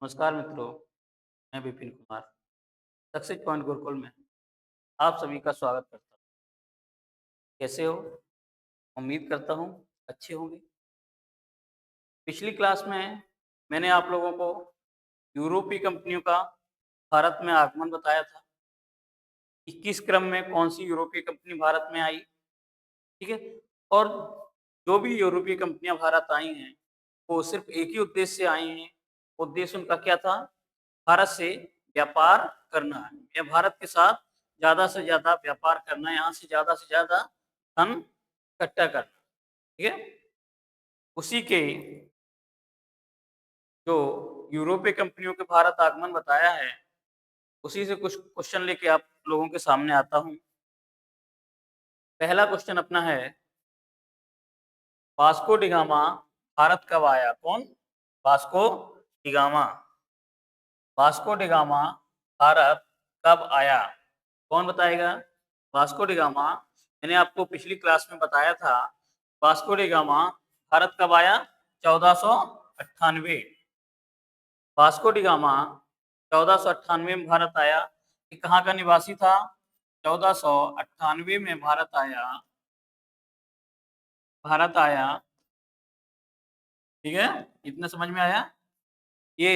नमस्कार मित्रों, मैं विपिन कुमार सक्सेस पॉइंट गुरुकुल में आप सभी का स्वागत करता हूँ। कैसे हो? उम्मीद करता हूँ अच्छे होंगे। पिछली क्लास में मैंने आप लोगों को यूरोपीय कंपनियों का भारत में आगमन बताया था कि किस क्रम में कौन सी यूरोपीय कंपनी भारत में आई, ठीक है? और जो भी यूरोपीय कंपनियां भारत आई हैं, वो सिर्फ एक ही उद्देश्य से आई हैं। उद्देश्य उनका क्या था? भारत से व्यापार करना है या भारत के साथ ज़्यादा से ज़्यादा व्यापार करना है, यहाँ से ज़्यादा धन इकट्ठा करना, ठीक है? उसी के जो यूरोपीय कंपनियों के भारत आगमन बताया है, उसी से कुछ क्वेश्चन लेके आप लोगों के सामने आता हूँ। पहला क्वेश्चन अपना है, वास्को डी गामा भारत कब आया? कौन? Vasco D gamma. Vasco D gamma Bharat कब आया? कौन बताएगा? Vasco D gamma. मैंने आपको पिछली क्लास में बताया था, वास्को डी गामा भारत कब आया? 1498। वास्को डी गामा 1498 में भारत आया। ये कहाँ का निवासी था? 1498 में भारत आया, ठीक है? इतना समझ में आया? ये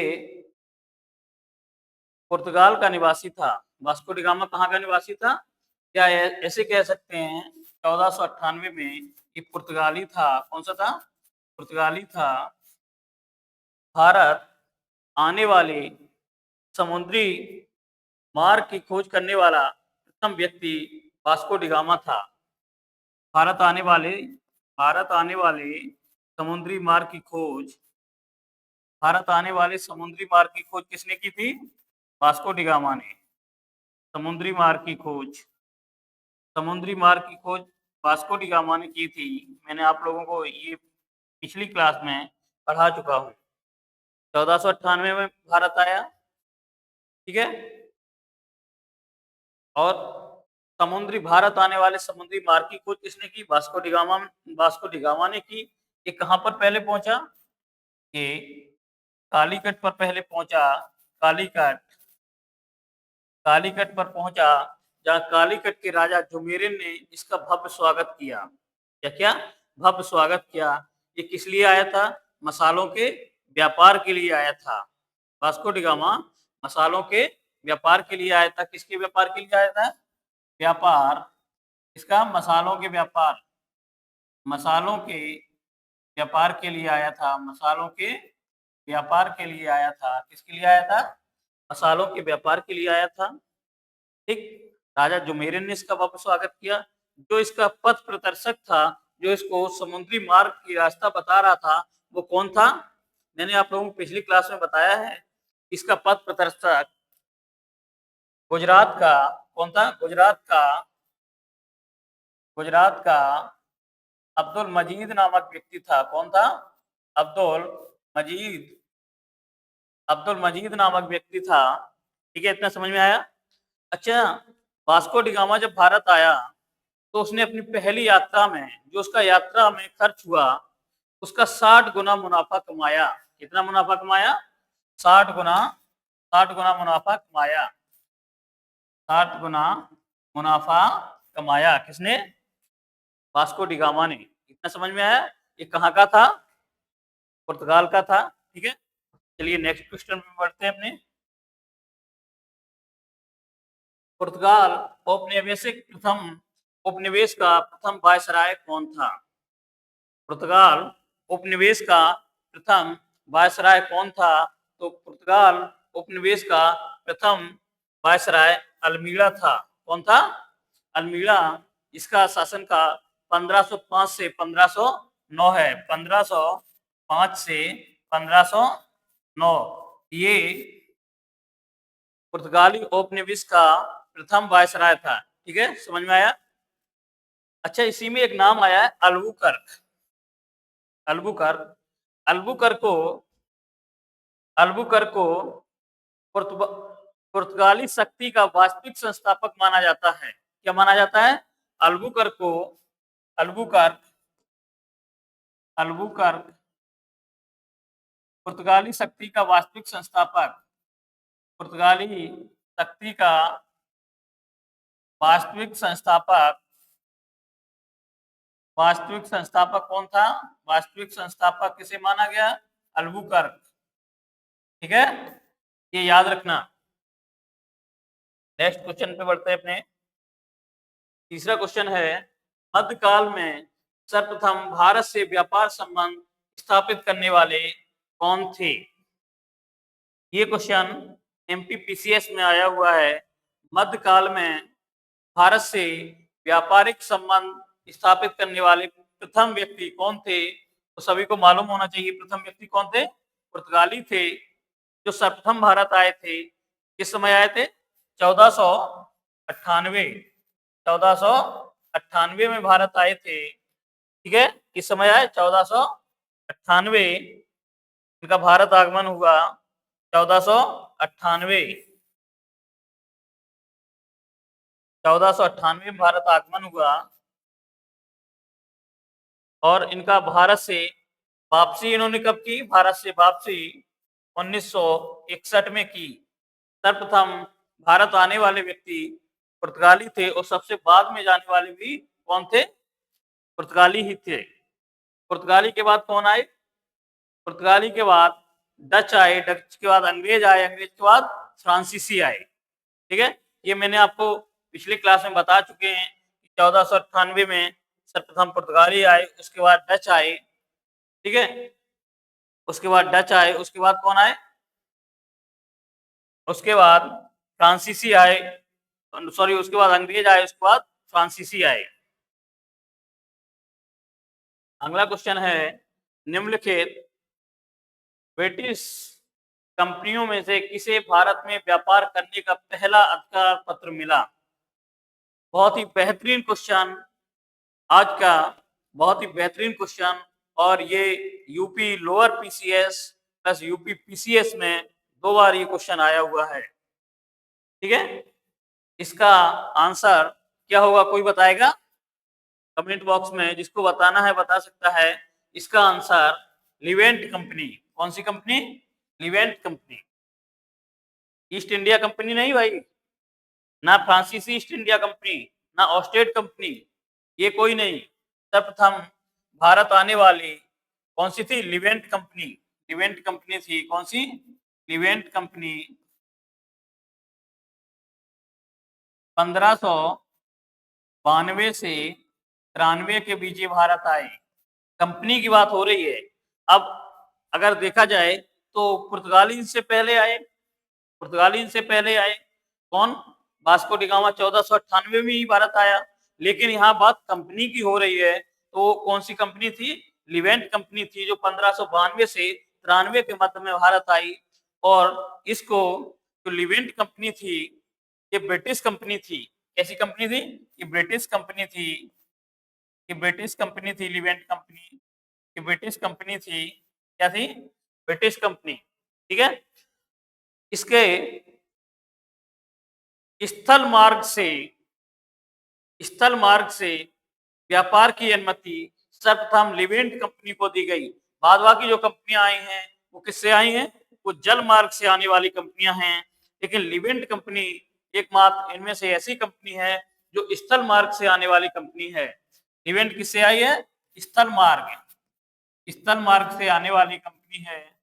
पुर्तगाल का निवासी था। वास्को डी गामा कहाँ का निवासी था? क्या ऐसे कह सकते हैं 1498 में ये पुर्तगाली था। कौन सा था? पुर्तगाली था। भारत आने वाले समुद्री मार्ग की खोज करने वाला प्रथम व्यक्ति वास्को डी गामा था। भारत आने वाले समुद्री मार्ग की खोज भारत आने वाले समुद्री मार्ग की खोज किसने की थी? वास्को डी गामा ने। समुद्री मार्ग की खोज वास्को डी गामा ने की थी। मैंने आप लोगों को ये पिछली क्लास में पढ़ा चुका हूँ। 1498 में भारत आया, ठीक है? और भारत आने वाले समुद्री मार्ग की खोज किसने की? वास्को डी गामा ने की। ये कहाँ पर पहले पहुंचा? ये कालीकट पर पहले पहुंचा। कालीकट कालीकट पर पहुंचा, जहाँ कालीकट के राजा जुमेरिन ने इसका भव्य स्वागत किया। क्या भव्य स्वागत किया। ये किस लिए आया था? मसालों के व्यापार के लिए आया था। वास्को डी गामा मसालों के व्यापार के लिए आया था। किसके व्यापार के लिए आया था? व्यापार, इसका मसालों के व्यापार के लिए आया था। मसालों के व्यापार के लिए आया था। किसके लिए आया था? मसालों के व्यापार के लिए आया था, ठीक। राजा जुमेरिन ने इसका भव्य स्वागत किया। जो इसका पथ प्रदर्शक था, जो इसको समुद्री मार्ग की रास्ता बता रहा था, वो कौन था? मैंने आप लोगों को पिछली क्लास में बताया है। इसका पथ प्रदर्शक गुजरात का कौन था? गुजरात का अब्दुल मजीद नामक व्यक्ति था। कौन था? मजीद अब्दुल मजीद नामक व्यक्ति था, ठीक है? इतना समझ में आया? अच्छा, वास्को डी गामा जब भारत आया तो उसने अपनी पहली यात्रा में जो उसका यात्रा में खर्च हुआ, उसका 60 गुना मुनाफा कमाया। कितना मुनाफा कमाया? 60 गुना 60 गुना मुनाफा कमाया। 60 गुना मुनाफा कमाया। किसने? वास्को डी गामा ने। इतना समझ में आया? ये कहाँ का था? पुर्तगाल का था, ठीक है? चलिए नेक्स्ट क्वेश्चन में बढ़ते हैं अपने। पुर्तगाल उपनिवेश का प्रथम वायसराय कौन था? पुर्तगाल उपनिवेश का प्रथम वायसराय कौन था? तो पुर्तगाल उपनिवेश का प्रथम वायसराय अल्मीड़ा था। कौन था? अल्मीड़ा। इसका शासन का 1505 से 1509 है। 1505 से 1509 ये पुर्तगाली उपनिवेश का प्रथम वायसराय था, ठीक है? समझ में आया? अच्छा, इसी में एक नाम आया है अल्बुकर्क। अल्बुकर्क अल्बुकर्क को अल्बुकर्क को पुर्तगाली शक्ति का वास्तविक संस्थापक माना जाता है। क्या माना जाता है? अल्बुकर्क को अल्बुकर्क अल्बुकर्क पुर्तगाली शक्ति का वास्तविक संस्थापक, पुर्तगाली शक्ति का वास्तविक संस्थापक कौन था? वास्तविक संस्थापक किसे माना गया? अल्बुकर्क। ठीक है, ये याद रखना। नेक्स्ट क्वेश्चन पे बढ़ते हैं अपने। तीसरा क्वेश्चन है, मध्यकाल में सर्वप्रथम भारत से व्यापार संबंध स्थापित करने वाले कौन थे? ये क्वेश्चन एमपीपीसीएस में आया हुआ है। मध्यकाल में भारत से व्यापारिक संबंध स्थापित करने वाले प्रथम व्यक्ति कौन थे? तो सभी को मालूम होना चाहिए प्रथम व्यक्ति कौन थे? पुर्तगाली थे, जो सर्वप्रथम भारत आए थे। किस समय आए थे? 1498 में भारत आए थे। ठीक है, किस समय आए? 1498 इनका भारत आगमन हुआ। 1498 में भारत आगमन हुआ और इनका भारत से वापसी इन्होंने कब की? भारत से वापसी 1961 में की। सर्वप्रथम भारत आने वाले व्यक्ति पुर्तगाली थे और सबसे बाद में जाने वाले भी कौन थे? पुर्तगाली ही थे। पुर्तगाली के बाद कौन आए? पुर्तगाली के बाद डच आए, डच के बाद अंग्रेज आए, अंग्रेज के बाद फ्रांसीसी आए। ठीक है, ये मैंने आपको पिछले क्लास में बता चुके हैं कि 1498 में सर्वप्रथम पुर्तगाली आए, उसके बाद डच आए। ठीक है, उसके बाद डच आए, उसके बाद कौन आए? उसके बाद फ्रांसीसी आए, सॉरी, उसके बाद अंग्रेज आए, उसके बाद फ्रांसीसी आए। अगला क्वेश्चन है, निम्नलिखित ब्रिटिश कंपनियों में से किसे भारत में व्यापार करने का पहला अधिकार पत्र मिला? बहुत ही बेहतरीन क्वेश्चन आज का, बहुत ही बेहतरीन क्वेश्चन, और ये UP lower PCS plus UP PCS में 2 बार ये क्वेश्चन आया हुआ है। ठीक है, इसका आंसर क्या होगा? कोई बताएगा? कमेंट बॉक्स में जिसको बताना है बता सकता है। इसका आंसर लिवेंट कंपनी। कौन सी company? Levant company. East India company नहीं भाई, ना फ्रांसीसी ईस्ट इंडिया कंपनी, ना ऑस्ट्रेट कंपनी, ये कोई नहीं। सर्वप्रथम भारत आने वाली कौन सी थी? Leivand company. लिवेंट कंपनी थी। कौन सी? Leivand company. 1592 से 93 के बीच ये भारत आए। कंपनी की बात हो रही है। अब अगर देखा जाए तो पुर्तगाली से पहले आए, पुर्तगाली से पहले आए। कौन? वास्को डी गामा 1498 में ही भारत आया। लेकिन यहाँ बात कंपनी की हो रही है, तो कौन सी कंपनी थी? लिवेंट कंपनी थी, जो 1592 से 93 के मध्य में भारत आई। और इसको जो लिवेंट कंपनी थी, ये ब्रिटिश कंपनी थी। कैसी कंपनी थी? ये ब्रिटिश कंपनी थी। ये ब्रिटिश कंपनी थी, लिवेंट कंपनी। ये ब्रिटिश कंपनी थी। क्या थी? British company. ठीक है, इसके स्थल मार्ग से व्यापार की अनुमति सर्वप्रथम लिवेंट कंपनी को दी गई। बाद बाकी जो कंपनियां आई हैं वो किससे आई हैं? वो जल मार्ग से आने वाली कंपनियां हैं। लेकिन लिवेंट कंपनी एकमात्र इनमें से ऐसी कंपनी है जो स्थल मार्ग से आने वाली कंपनी है। लिवेंट किससे आई है? स्थल मार्ग से आने वाली कंपनी है।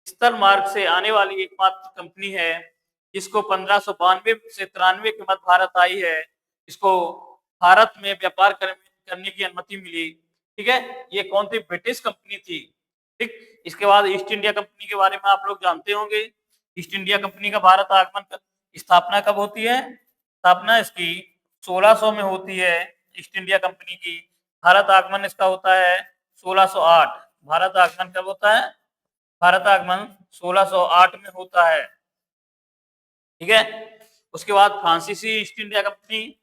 स्थल मार्ग से आने वाली एकमात्र कंपनी है जिसको 1592 से 93 के मध्य भारत आई है। इसको भारत में व्यापार करने की अनुमति मिली। ठीक है, ये कौन थी? ब्रिटिश कंपनी थी। ठीक, इसके बाद ईस्ट इंडिया कंपनी के बारे में आप लोग जानते होंगे। ईस्ट इंडिया कंपनी का भारत आगमन स्थापना कब होती है? स्थापना इसकी 1600 में होती है। ईस्ट इंडिया कंपनी की भारत आगमन इसका होता है 1608। भारत आगमन कब होता है? भारत आगमन 1608 में होता है। ठीक है, उसके बाद फ्रांसीसी ईस्ट इंडिया कंपनी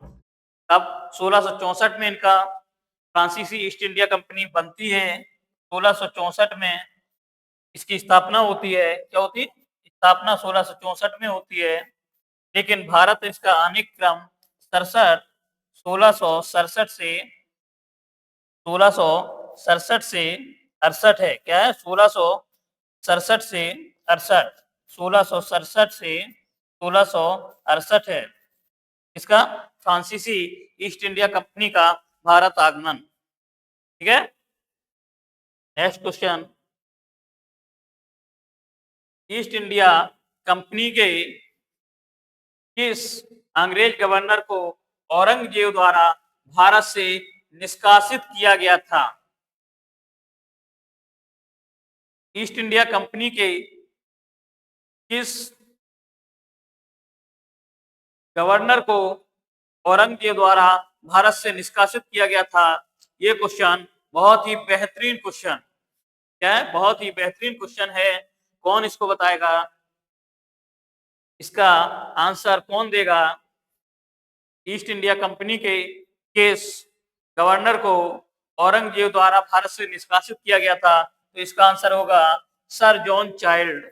कब? 1664 में इनका फ्रांसीसी ईस्ट इंडिया कंपनी बनती है। 1664 में इसकी स्थापना होती है। क्या होती है? स्थापना 1664 में होती है। लेकिन भारत इसका आने क्रम 1667 से 68 है। क्या है? सड़सठ से 68, 1667 से 1668 है इसका फ्रांसीसी ईस्ट इंडिया कंपनी का भारत आगमन। ठीक है, next question, east India company के किस अंग्रेज गवर्नर को औरंगजेब द्वारा भारत से निष्कासित किया गया था? ईस्ट इंडिया कंपनी के किस गवर्नर को औरंगजेब द्वारा भारत से निष्कासित किया गया था? ये क्वेश्चन बहुत ही बेहतरीन क्वेश्चन, क्या है, बहुत ही बेहतरीन क्वेश्चन है। कौन इसको बताएगा, इसका आंसर कौन देगा? ईस्ट इंडिया कंपनी के किस गवर्नर को औरंगजेब द्वारा भारत से निष्कासित किया गया था? तो इसका आंसर होगा सर जॉन चाइल्ड।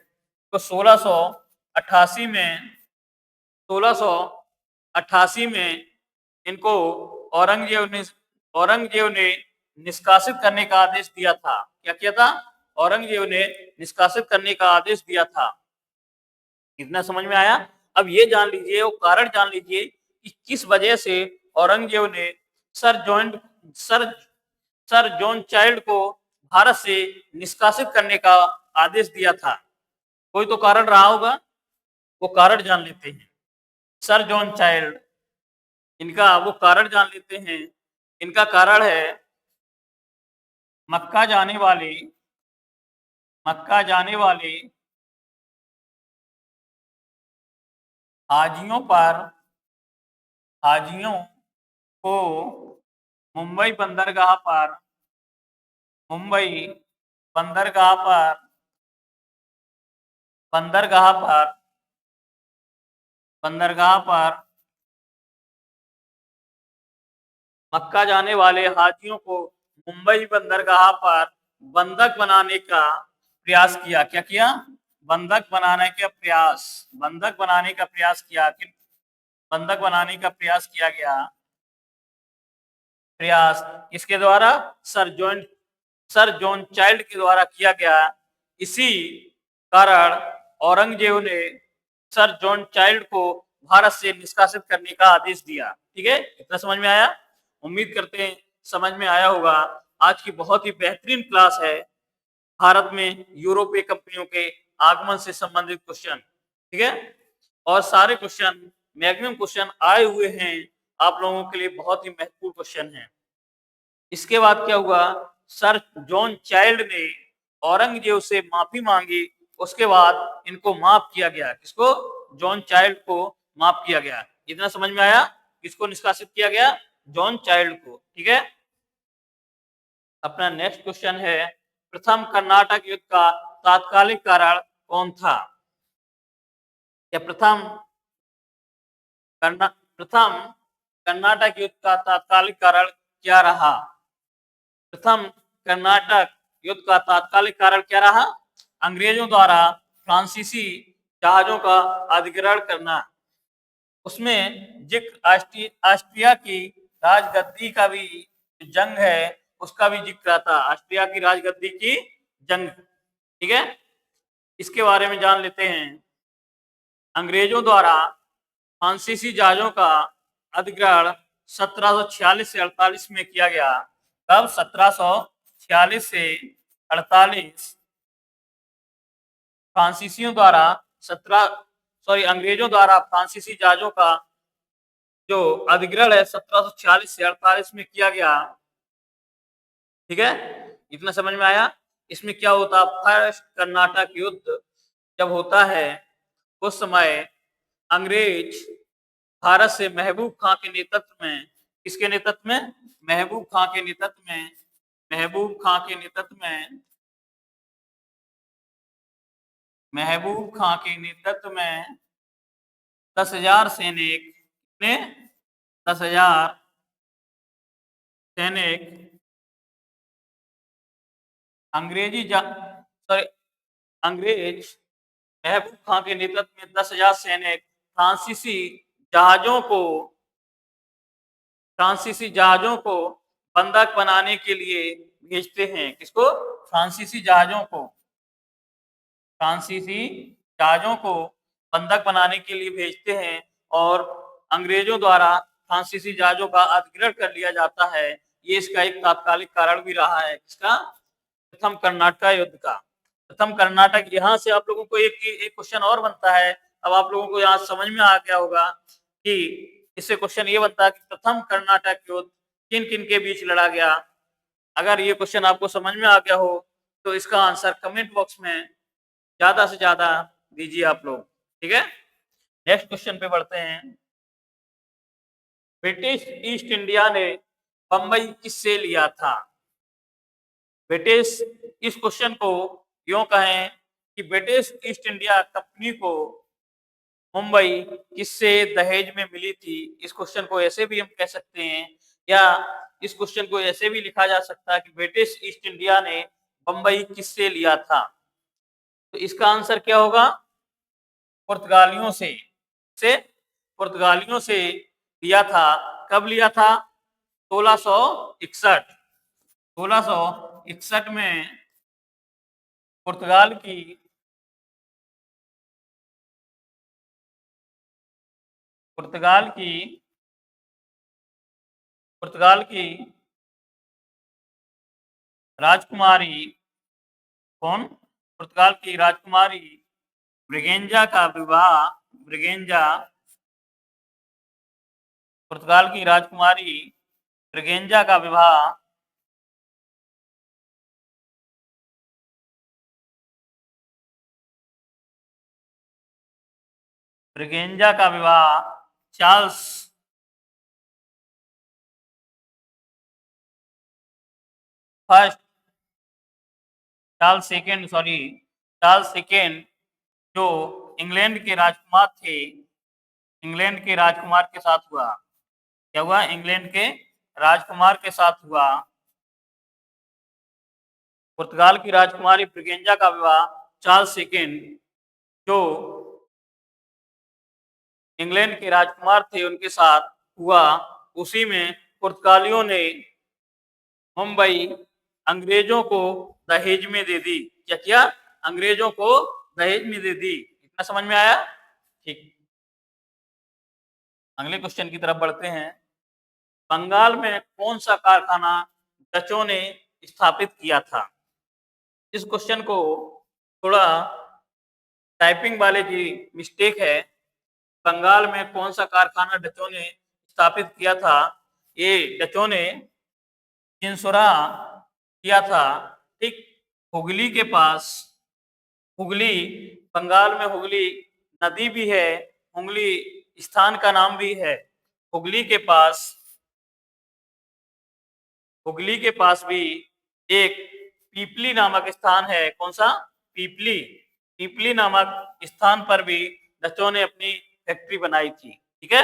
तो 1688 में इनको औरंगजेब ने निष्कासित करने का आदेश दिया था। क्या किया था? औरंगजेब ने निष्कासित करने का आदेश दिया था। इतना समझ में आया? अब ये जान लीजिए, वो कारण जान लीजिए कि किस वजह से औरंगजेब ने सर जॉन चाइल्ड को भारत से निष्कासित करने का आदेश दिया था। कोई तो कारण रहा होगा, वो कारण जान लेते हैं। सर जॉन चाइल्ड, इनका वो कारण जान लेते हैं। इनका कारण है मक्का जाने वाले हाजियों को मुंबई बंदरगाह पर मक्का जाने वाले हाजियों को मुंबई बंदरगाह पर बंधक बनाने का प्रयास किया। क्या किया? बंधक बनाने का प्रयास किया। बंधक बनाने का प्रयास किया गया। प्रयास किसके द्वारा? सर जॉन चाइल्ड के द्वारा किया गया। इसी कारण औरंगजेब ने सर जॉन चाइल्ड को भारत से निष्कासित करने का आदेश दिया। ठीक है, इतना समझ में आया? उम्मीद करते हैं समझ में आया होगा। आज की बहुत ही बेहतरीन क्लास है, भारत में यूरोपीय कंपनियों के आगमन से संबंधित क्वेश्चन। ठीक है, और सारे क्वेश्चन, मैक्सिमम क्वेश्चन आए हुए हैं आप लोगों के लिए, बहुत ही महत्वपूर्ण क्वेश्चन है। इसके बाद क्या हुआ? सर जॉन चाइल्ड ने औरंगजेब से माफी मांगी, उसके बाद इनको माफ किया गया। किसको? जॉन चाइल्ड को माफ किया गया। इतना समझ में आया? किसको निष्कासित किया गया? जॉन चाइल्ड को। ठीक है, अपना नेक्स्ट क्वेश्चन है, प्रथम कर्नाटक युद्ध का तात्कालिक कारण कौन था? या प्रथम कर्नाटक युद्ध का तात्कालिक कारण क्या रहा? प्रथम कर्नाटक युद्ध का तात्कालिक कारण क्या रहा? अंग्रेजों द्वारा फ्रांसीसी जहाजों का अधिग्रहण करना। उसमें जिक्र ऑस्ट्रिया की राजगद्दी का भी जंग है, उसका भी जिक्र आता। ऑस्ट्रिया की राजगद्दी की जंग। ठीक है, इसके बारे में जान लेते हैं। अंग्रेजों द्वारा फ्रांसीसी जहाजों का अधिग्रहण 1746 से 48 में किया गया। कब? 1746 से 48 अंग्रेजों द्वारा फ्रांसीसी जहाजों का जो अधिग्रहण है 1746 से 48 में किया गया। ठीक है, इतना समझ में आया? इसमें क्या होता? फर्स्ट कर्नाटक युद्ध जब होता है उस समय अंग्रेज भारत से महबूब खां के नेतृत्व में, किसके नेतृत्व में? महबूब खां के नेतृत्व में 10,000 सैनिक ने 10,000 सैनिक अंग्रेज महबूब खां के नेतृत्व में 10,000 सैनिक फ्रांसीसी जहाजों को बंधक बनाने के लिए भेजते हैं। किसको? फ्रांसीसी जहाजों को। फ्रांसीसी जहाजों को बंधक बनाने के लिए भेजते हैं और अंग्रेजों द्वारा फ्रांसीसी जहाजों का अधिग्रहण कर लिया जाता है। ये इसका एक तात्कालिक कारण भी रहा है। किसका? प्रथम कर्नाटक युद्ध का। प्रथम कर्नाटक, यहाँ से आप लोगों को एक क्वेश्चन और बनता है। अब आप लोगों को यहाँ समझ में आ गया होगा कि इससे क्वेश्चन ये बनता है कि प्रथम कर्नाटक युद्ध किन किन के बीच लड़ा गया। अगर ये क्वेश्चन आपको समझ में आ गया हो तो इसका आंसर कमेंट बॉक्स में ज्यादा से ज्यादा दीजिए आप लोग। ठीक है, नेक्स्ट क्वेश्चन पे बढ़ते हैं। ब्रिटिश ईस्ट इंडिया ने बंबई किससे लिया था? ब्रिटिश, इस क्वेश्चन को यूं कहें कि ब्रिटिश ईस्ट इंडिया कंपनी को मुंबई किससे दहेज में मिली थी। इस क्वेश्चन को ऐसे भी हम कह सकते हैं, या इस क्वेश्चन को ऐसे भी लिखा जा सकता है कि ब्रिटिश ईस्ट इंडिया ने बंबई किससे लिया था। तो इसका आंसर क्या होगा? पुर्तगालियों से पुर्तगालियों से लिया था। कब लिया था? 1661। 1661 में पुर्तगाल की पुर्तगाल की पुर्तगाल की राजकुमारी कौन? पुर्तगाल की राजकुमारी ब्रिगेंजा का विवाह पुर्तगाल की राजकुमारी ब्रिगेंजा का विवाह चार्ल्स फर्स्ट चार्ल्स सेकेंड जो इंग्लैंड के राजकुमार थे, इंग्लैंड के राजकुमार के साथ हुआ। क्या हुआ? इंग्लैंड के राजकुमार के साथ हुआ। पुर्तगाल की राजकुमारी ब्रिगेंजा का विवाह चार्ल्स सेकेंड जो इंग्लैंड के राजकुमार थे उनके साथ हुआ। उसी में पुर्तगालियों ने मुंबई अंग्रेजों को दहेज में दे दी। क्या किया? अंग्रेजों को दहेज में दे दी। इतना समझ में आया? ठीक, अगले क्वेश्चन की तरफ बढ़ते हैं। बंगाल में कौन सा कारखाना डचों ने स्थापित किया था? इस क्वेश्चन को थोड़ा टाइपिंग वाले की मिस्टेक है। बंगाल में कौन सा कारखाना डचों ने स्थापित किया था? ये डचों ने चिंसुरा किया था। ठीक, हुगली के पास, हुगली, बंगाल में हुगली नदी भी है, हुगली स्थान का नाम भी है। हुगली के पास भी एक पीपली नामक स्थान है। कौन सा? पीपली। पीपली नामक स्थान पर भी डचों ने अपनी फैक्ट्री बनाई थी। ठीक है,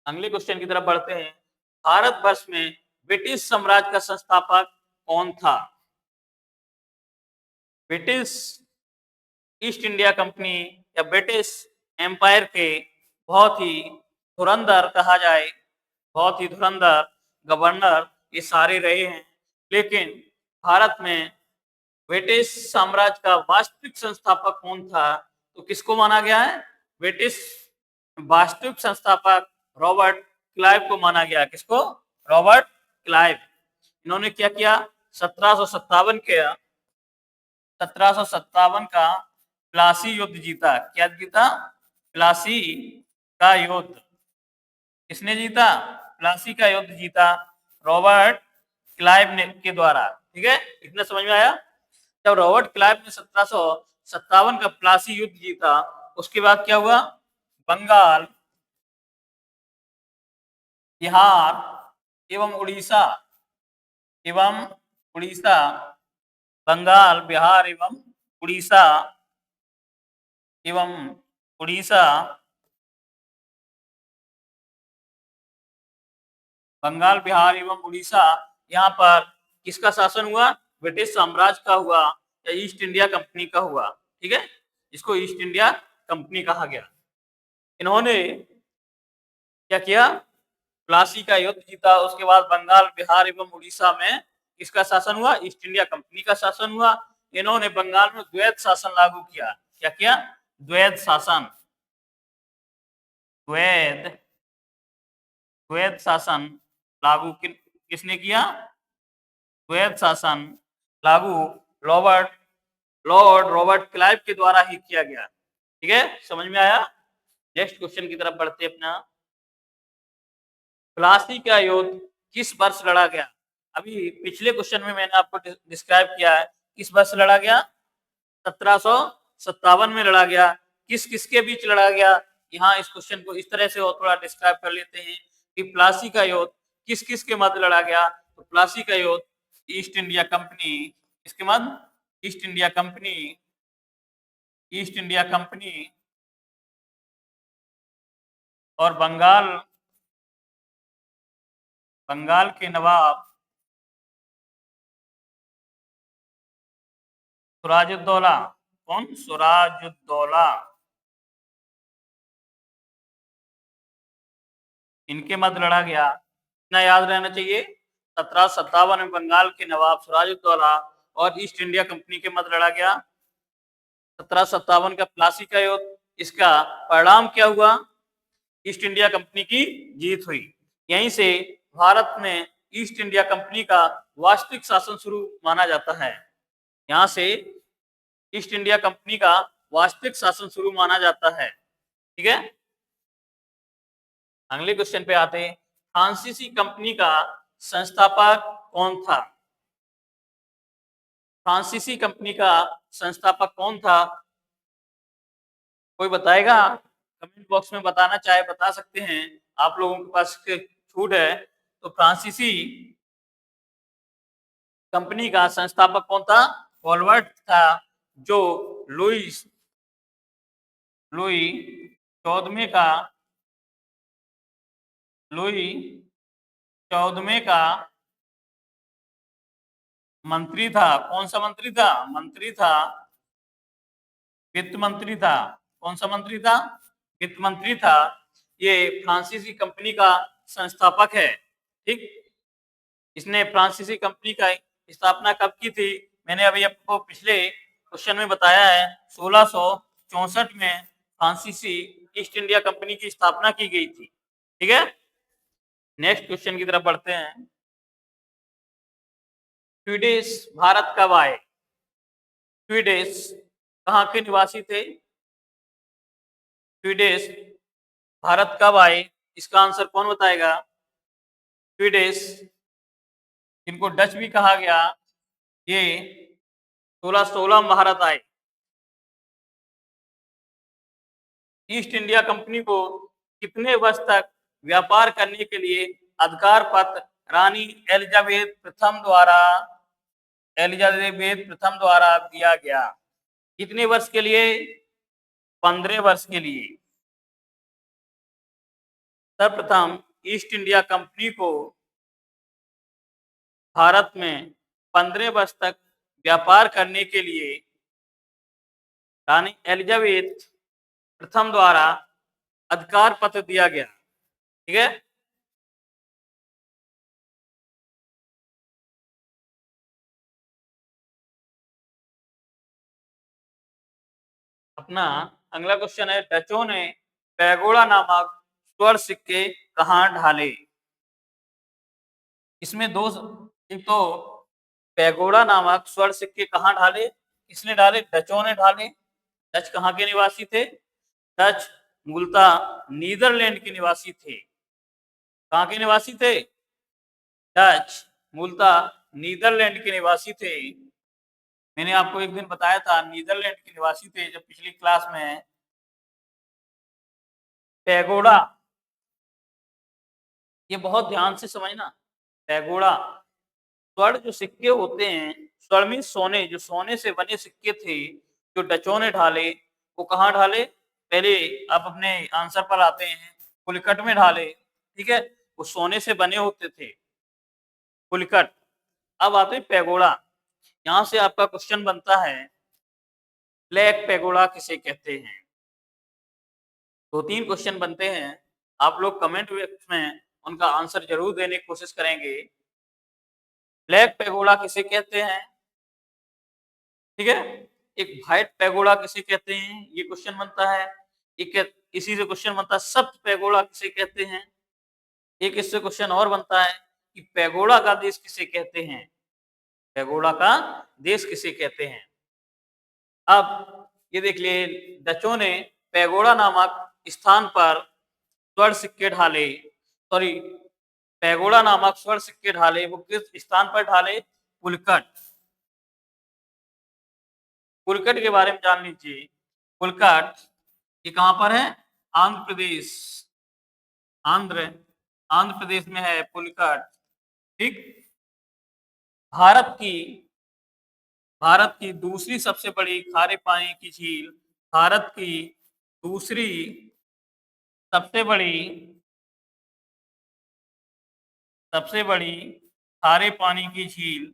अगले क्वेश्चन की तरफ बढ़ते हैं। भारतवर्ष में ब्रिटिश साम्राज्य का संस्थापक कौन था? ब्रिटिश ईस्ट इंडिया कंपनी या ब्रिटिश एम्पायर के बहुत ही धुरंधर कहा जाए, बहुत ही धुरंधर गवर्नर ये सारे रहे हैं। लेकिन भारत में ब्रिटिश साम्राज्य का वास्तविक संस्थापक कौन था? तो किसको माना गया है? ब्रिटिश वास्तविक संस्थापक रॉबर्ट क्लाइव को माना गया। किसको? Robert Clive. इन्होंने क्या किया? 1757 का प्लासी युद्ध जीता। क्या जीता? प्लासी का युद्ध। किसने जीता? प्लासी का युद्ध जीता रॉबर्ट क्लाइव ने के द्वारा। ठीक है, इतना समझ में आया? जब रॉबर्ट क्लाइव ने 1757 का प्लासी युद्ध जीता, उसके बाद क्या हुआ? बंगाल, बिहार एवं उड़ीसा बंगाल, बिहार एवं उड़ीसा बंगाल, बिहार एवं उड़ीसा, यहाँ पर किसका शासन हुआ? ब्रिटिश साम्राज्य का हुआ या ईस्ट इंडिया कंपनी का हुआ। ठीक है, इसको ईस्ट इंडिया कंपनी कहा गया। इन्होंने क्या किया? प्लासी का युद्ध जीता। उसके बाद बंगाल, बिहार एवं उड़ीसा में किसका शासन हुआ? ईस्ट इंडिया कंपनी का शासन हुआ। इन्होंने बंगाल में द्वैध शासन लागू किया। क्या किया? द्वैध शासन। द्वैध द्वैध शासन लागू किसने किया? द्वैध शासन लागू रॉबर्ट लॉर्ड रॉबर्ट क्लाइव के द्वारा ही किया गया। ठीक है, समझ में आया? नेक्स्ट क्वेश्चन की तरफ बढ़ते अपना। प्लासी का युद्ध किस वर्ष लड़ा गया? अभी पिछले क्वेश्चन में मैंने आपको डिस्क्राइब किया है किस वर्ष लड़ा गया। 1757 में लड़ा गया। किस किसके बीच लड़ा गया? यहाँ इस क्वेश्चन को इस तरह से और थोड़ा डिस्क्राइब कर लेते हैं कि प्लासी का युद्ध किस किस के मध्य लड़ा गया। तो प्लासी का युद्ध ईस्ट इंडिया कंपनी, इसके मध्य ईस्ट इंडिया कंपनी और बंगाल के नवाब सुराजुद्दौला। कौन? सुराजुद्दौला। इनके मध्य लड़ा गया। इतना याद रहना चाहिए। 1757 में बंगाल के नवाब सुराजुद्दौला और ईस्ट इंडिया कंपनी के मध्य लड़ा गया। 1757 का प्लासी का युद्ध, इसका परिणाम क्या हुआ? ईस्ट इंडिया कंपनी की जीत हुई। यहीं से भारत में ईस्ट इंडिया कंपनी का वास्तविक शासन शुरू माना जाता है। यहाँ से ईस्ट इंडिया कंपनी का वास्तविक शासन शुरू माना जाता है। ठीक है, अगले क्वेश्चन पे आते हैं। फ्रांसीसी कंपनी का संस्थापक कौन था? फ्रांसीसी कंपनी का संस्थापक कौन था? कोई बताएगा? कमेंट बॉक्स में बताना चाहे बता सकते हैं, आप लोगों के पास छूट है। तो फ्रांसीसी कंपनी का संस्थापक कौन था? कॉलवर्ट था, जो लुई 14वें का मंत्री था। कौन सा मंत्री था? वित्त मंत्री था। कौन सा मंत्री था? वित्त मंत्री था। ये फ्रांसीसी कंपनी का संस्थापक है। ठीक, इसने फ्रांसीसी कंपनी का स्थापना कब की थी? मैंने अभी आपको पिछले क्वेश्चन में बताया है। 1664 में फ्रांसीसी ईस्ट इंडिया कंपनी की स्थापना की गई थी। ठीक है, नेक्स्ट क्वेश्चन की तरफ बढ़ते हैं। स्वीडिश भारत कब आए? स्वीडिश कहाँ के निवासी थे? स्वीडिश भारत कब आए? इसका आंसर कौन बताएगा? स्वीडिश, इनको डच भी कहा गया, ये 1616 में भारत आए। ईस्ट इंडिया कंपनी को कितने वर्ष तक व्यापार करने के लिए अधिकार पत्र रानी एलिजाबेथ प्रथम द्वारा दिया गया? कितने वर्ष के लिए? 15 वर्ष के लिए। सर्वप्रथम ईस्ट इंडिया कंपनी को भारत में 15 वर्ष तक व्यापार करने के लिए रानी एलिजाबेथ प्रथम द्वारा अधिकार पत्र दिया गया। ठीक है, अपना अगला क्वेश्चन है, डचों ने पैगोड़ा नामक स्वर्ण सिक्के कहाँ ढाले? इसमें दो, एक तो पैगोड़ा नामक स्वर्ण सिक्के कहाँ ढाले? किसने डाले? डचों ने ढाले। डच कहाँ के निवासी थे? डच मूलतः नीदरलैंड के निवासी थे। कहाँ के निवासी थे? डच मूलतः नीदरलैंड के निवासी थे। मैंने आपको एक दिन बताया था नीदरलैंड के निवासी थे जब पिछली क्लास में। पैगोड़ा, ये बहुत ध्यान से समझना। पैगोड़ा स्वर्ण जो सिक्के होते हैं, स्वर्ण में सोने, जो सोने से बने सिक्के थे जो डचों ने ढाले, वो कहाँ ढाले? पहले आप अपने आंसर पर आते हैं। पुलिकट में ढाले। ठीक है, वो सोने से बने होते थे, पुलिकट। अब आते हैं पैगोड़ा। यहाँ से आपका क्वेश्चन बनता है, ब्लैक पैगोड़ा किसे कहते हैं? 2-3 क्वेश्चन बनते हैं, आप लोग कमेंट बॉक्स में उनका आंसर जरूर देने की कोशिश करेंगे। ब्लैक पैगोडा किसे कहते हैं? ठीक है, एक व्हाइट पैगोडा किसे कहते हैं, ये क्वेश्चन बनता है। एक इसी से क्वेश्चन बनता है सप्त पैगोडा किसे कहते हैं। एक इससे क्वेश्चन और बनता है कि पैगोडा का देश किसे कहते हैं, पैगोडा का देश किसे कहते हैं। अब ये देख लिए, डचों ने पैगोडा नामक स्थान पर स्वर्ण सिक्के ढाले, सॉरी, पैगोडा नामक स्वर्ण सिक्के ढाले, वो किस स्थान पर ढाले? पुलकट। पुलकट के बारे में जान लीजिए। पुलकट ये कहां पर है? आंध्र प्रदेश। आंध्र आंध्र प्रदेश में है पुलकट। ठीक। भारत की भारत की दूसरी सबसे बड़ी खारे पानी की झील, भारत की दूसरी सबसे बड़ी खारे पानी की झील,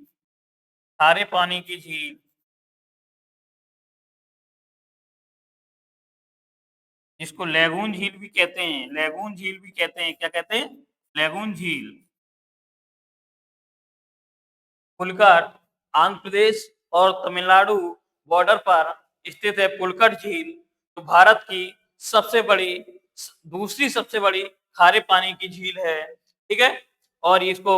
खारे पानी की झील, जिसको लैगून झील भी कहते हैं, लैगून झील भी कहते हैं। क्या कहते हैं? लैगून झील। पुलकट आंध्र प्रदेश और तमिलनाडु बॉर्डर पर स्थित है। पुलकट झील तो भारत की सबसे बड़ी, दूसरी सबसे बड़ी खारे पानी की झील है। ठीक है, और इसको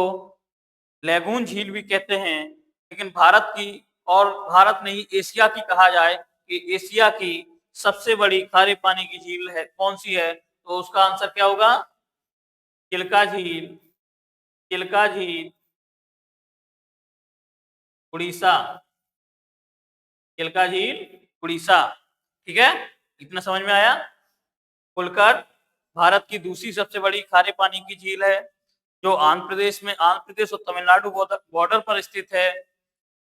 लैगून झील भी कहते हैं। लेकिन भारत की, और भारत नहीं एशिया की कहा जाए कि एशिया की सबसे बड़ी खारे पानी की झील है, कौन सी है? तो उसका आंसर क्या होगा? चिल्का झील। चिल्का झील उड़ीसा। चिल्का झील उड़ीसा। ठीक है, इतना समझ में आया। पुलकट भारत की दूसरी सबसे बड़ी खारे पानी की झील है, जो आंध्र प्रदेश और तमिलनाडु बॉर्डर पर स्थित है,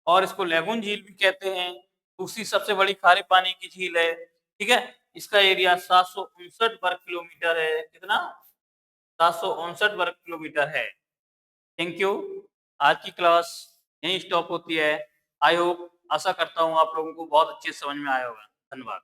और इसको लैगून झील भी कहते हैं। दूसरी सबसे बड़ी खारे पानी की झील है। ठीक है, इसका एरिया 759 वर्ग किलोमीटर है। कितना? 759 वर्ग किलोमीटर है। Thank you. आज की क्लास यहीं स्टॉप होती है। आई होप, आशा करता हूँ आप लोगों को बहुत अच्छे से समझ में आया होगा। धन्यवाद।